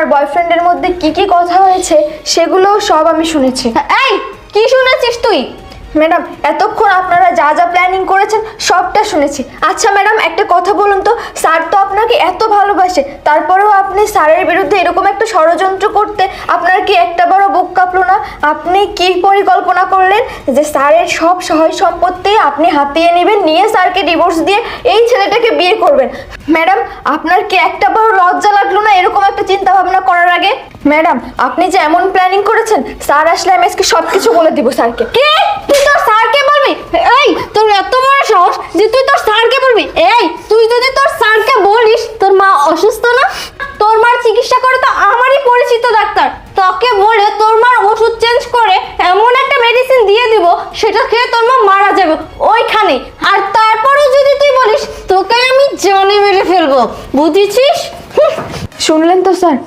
আর বয়ফ্রেন্ডের মধ্যে কি কি কথা হয়েছে সেগুলো সব আমি শুনেছি। এই কি শুনেছিস তুই? ম্যাডাম এতক্ষণ আপনারা যা যা প্ল্যানিং করেছেন সবটা শুনেছি। আচ্ছা ম্যাডাম একটা কথা বলুন তো, স্যার তো আপনাকে এত ভালোবাসে, তারপরেও আপনি স্যারের বিরুদ্ধে এরকম একটা ষড়যন্ত্র করতে আপনার কি একটা বড় বুক কাঁপলো না? আপনি কি পরিকল্পনা করলেন যে স্যারের সব সহায় সম্পত্তি আপনি হাতিয়ে নেবেন, নিয়ে স্যারকে ডিভোর্স দিয়ে এই ছেলেটাকে বিয়ে করবেন? ম্যাডাম আপনার কি একটা বড় লজ্জা লাগলো না এরকম একটা চিন্তা ভাবনা করার আগে? ম্যাডাম আপনি যে এমন প্ল্যানিং করেছেন, স্যার আসলে আমি আজকে সব কিছু বলে দিব স্যারকে। কি তুই তোর স্যারকে বলবি? এই তোর এত বড় সাহস যে তুই তোর স্যারকে বলবি? এই তুই যদি তোর স্যারকে বলিস তোর মা অসুস্থ না, তোর মার চিকিৎসা করে তো আমারই পরিচিত ডাক্তার, তোকে বলে তোর মার ওষুধ চেঞ্জ করে এমন একটা মেডিসিন দিয়ে দিব সেটা খেয়ে তোর মা মারা যাবে ওইখানে। আর তারপরেও যদি তুই বলিস তোকে আমি জানে মেরে ফেলবো, বুঝেছিস? শুনলেন তো স্যার,